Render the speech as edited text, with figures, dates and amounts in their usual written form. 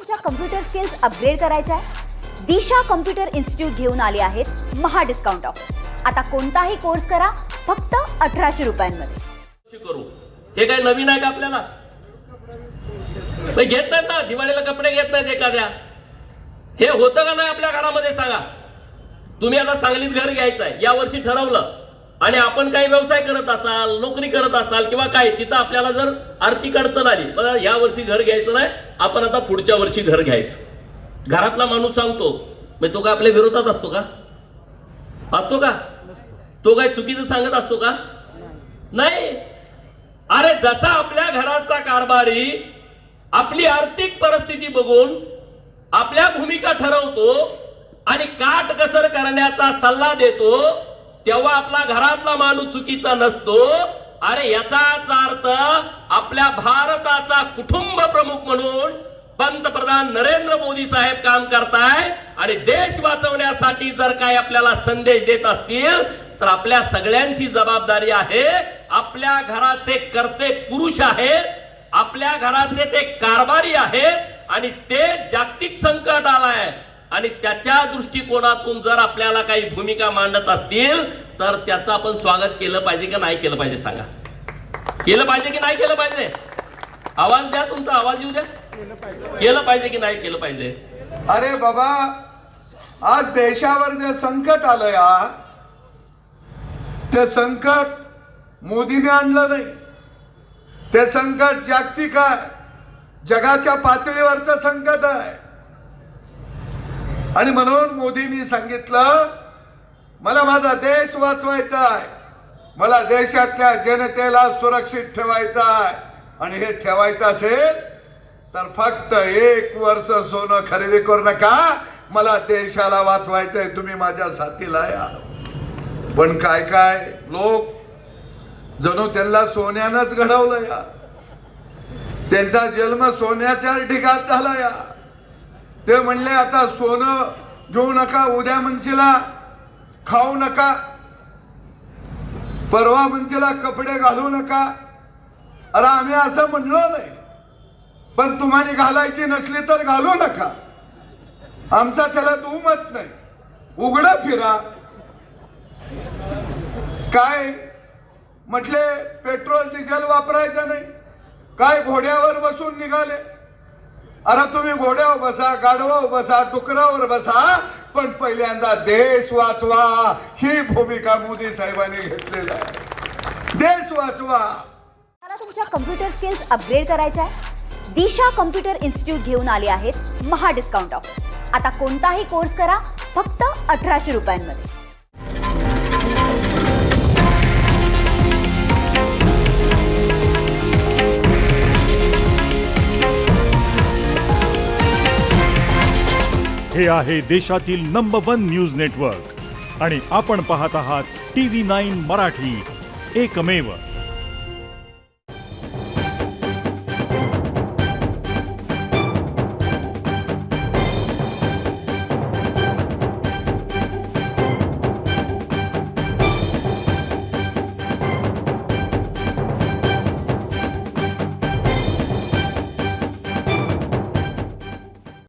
तुमच्या computer skills upgrade करायच्या आहे? दिशा कम्प्युटर इन्स्टिट्यूट घेऊन आले आहेत महा डिस्काउंट ऑफर। आता कोणताही कोर्स करा फक्त 1800 रुपयांमध्ये। करू हे काय नवीन आहे का आपल्याला? घेत नाहीत ना, दिवाळीला कपडे घेत नाहीत एखाद्या। हे होतं का नाही आपल्या घरामध्ये सांगा? तुम्ही आता सांगलीत घर घ्यायचं आहे या वर्षी ठरवलं आणि आपण काही व्यवसाय करत असाल, नोकरी करत असाल किंवा काय, तिथं आपल्याला जर आर्थिक अडचण आली, मला या वर्षी घर घ्यायचं नाही, आपण आता पुढच्या वर्षी घर घ्यायचं। घरातला माणूस सांगतो, मग तो काय आपल्या विरोधात असतो का? असतो का? तो काय चुकीचं सांगत असतो का? नाही। अरे जसा आपल्या घराचा कारभारी आपली आर्थिक परिस्थिती बघून आपल्या भूमिका ठरवतो आणि काटकसर करण्याचा सल्ला देतो, तेव्हा आपला घरातला माणूस चुकीचा नसतो। अरे याचाच अर्थ आपल्या भारताचा कुटुंब प्रमुख म्हणून पंतप्रधान नरेंद्र मोदी साहेब काम करताय आणि देश वाचवण्यासाठी जर काय आपल्याला संदेश देत असतील तर आपल्या सगळ्यांची जबाबदारी आहे। आपल्या घराचे कर्ते पुरुष आहेत, आपल्या घराचे ते कारभारी आहेत आणि ते जागतिक संकट आलाय आणि त्याच्या दृष्टिकोनातून जर आपल्याला काही भूमिका मांडत असतील तर त्याचं आपण स्वागत केलं पाहिजे की नाही केलं पाहिजे? सांगा, केलं पाहिजे की नाही केलं पाहिजे? आवाज द्या, तुमचा आवाज येऊ द्या। केलं पाहिजे की नाही केलं पाहिजे? अरे बाबा, आज देशावर जे संकट आलं या, ते संकट मोदीने आणलं नाही, ते संकट जागतिक आहे, जगाच्या पातळीवरचं संकट आहे। आणि म्हणून मोदींनी सांगितलं, मला माझा देश वाचवायचा आहे, मला देशातल्या जनतेला सुरक्षित ठेवायचा आहे आणि हे ठेवायचं असेल तर फक्त 1 वर्ष सोनं खरेदी करू नका, मला देशाला वाचवायचंय, तुम्ही माझ्या साथीला या। पण काय काय लोक जणू त्यांना सोन्यानंच घडवलं या, त्यांचा जन्म सोन्याच्या ढिगात झाला या। ते म्हणले आता सोनं घेऊ नका, उद्या मंचीला खाऊ नका, परवा मंचीला कपडे घालू नका। अरे आम्ही असं म्हणलो नाही, पण तुम्हाला घालायची नसली तर घालू नका, आमचा त्याला दुमत नाही, उघडं फिरा। काय म्हटले, पेट्रोल डिझेल वापरायचं नाही, काय घोड्यावर बसून निघाले? अरे तुम्ही घोड्यावर बसा, गाढवावर बसा, डुकरावर बसा, पण पहिल्यांदा देश वाचवा ही भूमिका मोदी साहेबांनी घेतलेली आहे। देश वाचवा। मला तुमच्या कम्प्युटर स्किल्स अपग्रेड करायच्या आहे? दिशा कम्प्युटर इन्स्टिट्यूट घेऊन आले आहेत महा डिस्काउंट ऑफर। आता कोणताही कोर्स करा फक्त 1800 रुपयांमध्ये। हे आहे देशातील नंबर 1 न्यूज नेटवर्क आणि आपण पाहत आहात TV9 मराठी, एकमेव।